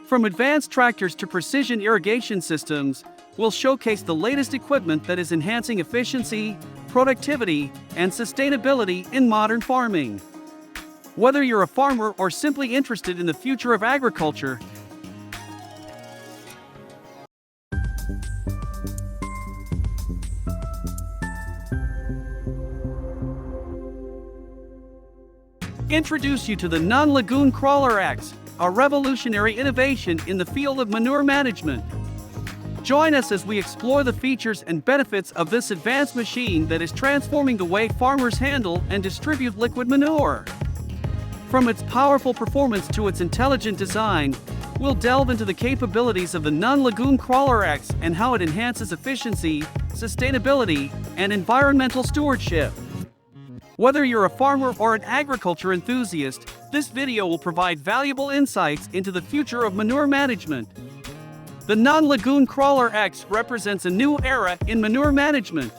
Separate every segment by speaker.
Speaker 1: From advanced tractors to precision irrigation systems, we'll showcase the latest equipment that is enhancing efficiency, productivity, and sustainability in modern farming. Whether you're a farmer or simply interested in the future of agriculture, introduce you to the Nuhn Lagoon Crawler X, a revolutionary innovation in the field of manure management. Join us as we explore the features and benefits of this advanced machine that is transforming the way farmers handle and distribute liquid manure. From its powerful performance to its intelligent design, we'll delve into the capabilities of the Nuhn Lagoon Crawler X and how it enhances efficiency, sustainability, and environmental stewardship. Whether you're a farmer or an agriculture enthusiast, this video will provide valuable insights into the future of manure management. The Nuhn Lagoon Crawler X represents a new era in manure management.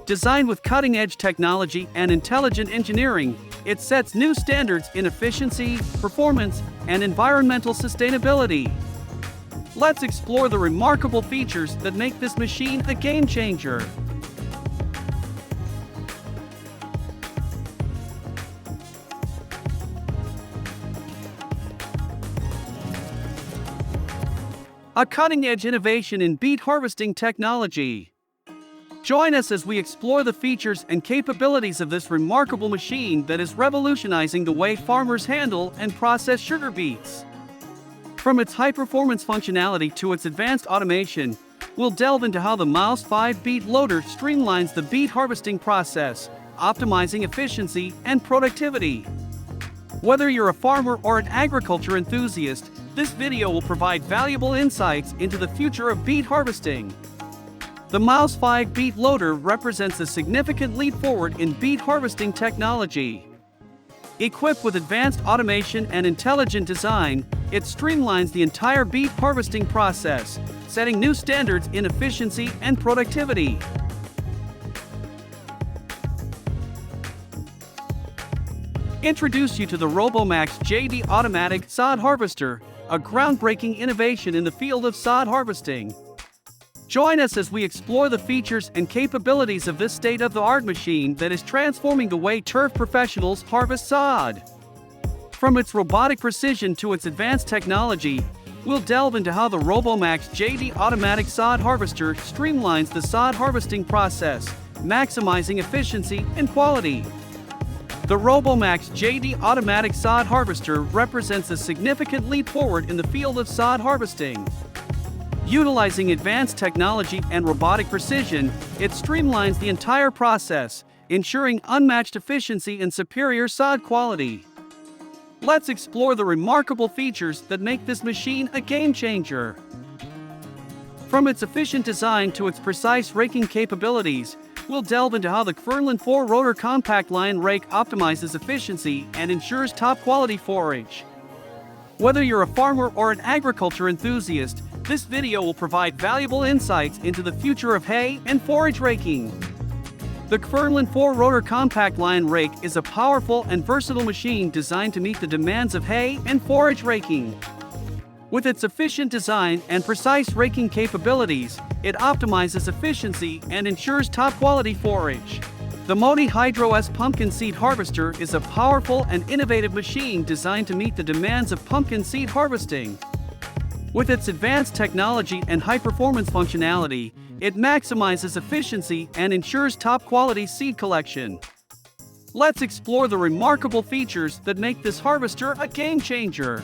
Speaker 1: Designed with cutting-edge technology and intelligent engineering, it sets new standards in efficiency, performance, and environmental sustainability. Let's explore the remarkable features that make this machine a game-changer. A cutting-edge innovation in beet harvesting technology. Join us as we explore the features and capabilities of this remarkable machine that is revolutionizing the way farmers handle and process sugar beets. From its high-performance functionality to its advanced automation, we'll delve into how the Mouse 5 beet loader streamlines the beet harvesting process, optimizing efficiency and productivity. Whether you're a farmer or an agriculture enthusiast, this video will provide valuable insights into the future of beet harvesting. The Mouse 5 beet loader represents a significant leap forward in beet harvesting technology. Equipped with advanced automation and intelligent design, it streamlines the entire beet harvesting process, setting new standards in efficiency and productivity. Introduce you to the RoboMax JD Automatic Sod Harvester, a groundbreaking innovation in the field of sod harvesting. Join us as we explore the features and capabilities of this state-of-the-art machine that is transforming the way turf professionals harvest sod. From its robotic precision to its advanced technology, we'll delve into how the RoboMax JD Automatic Sod Harvester streamlines the sod harvesting process, maximizing efficiency and quality. The RoboMax JD Automatic Sod Harvester represents a significant leap forward in the field of sod harvesting. Utilizing advanced technology and robotic precision, it streamlines the entire process, ensuring unmatched efficiency and superior sod quality. Let's explore the remarkable features that make this machine a game-changer. From its efficient design to its precise raking capabilities, we'll delve into how the Kverneland 4-rotor compact line rake optimizes efficiency and ensures top-quality forage. Whether you're a farmer or an agriculture enthusiast, this video will provide valuable insights into the future of hay and forage raking. The Kverneland 4-rotor compact line rake is a powerful and versatile machine designed to meet the demands of hay and forage raking. With its efficient design and precise raking capabilities, it optimizes efficiency and ensures top-quality forage. The Moty Hydro-S pumpkin seed harvester is a powerful and innovative machine designed to meet the demands of pumpkin seed harvesting. With its advanced technology and high-performance functionality, it maximizes efficiency and ensures top-quality seed collection. Let's explore the remarkable features that make this harvester a game-changer.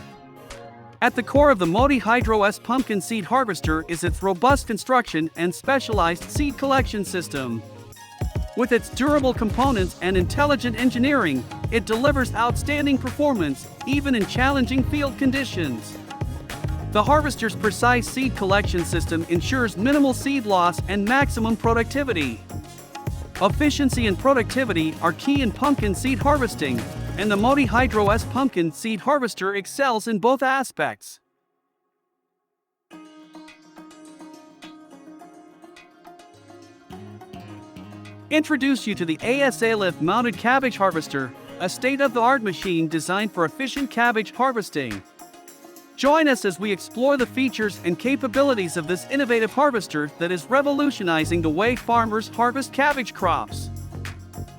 Speaker 1: At the core of the Moty Hydro-S pumpkin seed harvester is its robust construction and specialized seed collection system. With its durable components and intelligent engineering, it delivers outstanding performance, even in challenging field conditions. The harvester's precise seed collection system ensures minimal seed loss and maximum productivity. Efficiency and productivity are key in pumpkin seed harvesting, and the Moty Hydro-S pumpkin seed harvester excels in both aspects. Introduce you to the ASA-LIFT mounted cabbage harvester, a state-of-the-art machine designed for efficient cabbage harvesting. Join us as we explore the features and capabilities of this innovative harvester that is revolutionizing the way farmers harvest cabbage crops.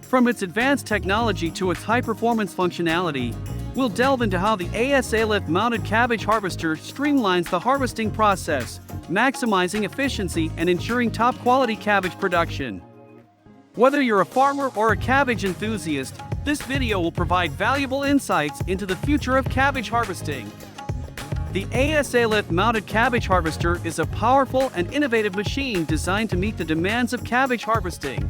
Speaker 1: From its advanced technology to its high-performance functionality, we'll delve into how the ASA-LIFT mounted cabbage harvester streamlines the harvesting process, maximizing efficiency and ensuring top-quality cabbage production. Whether you're a farmer or a cabbage enthusiast, this video will provide valuable insights into the future of cabbage harvesting. The ASA-LIFT mounted cabbage harvester is a powerful and innovative machine designed to meet the demands of cabbage harvesting.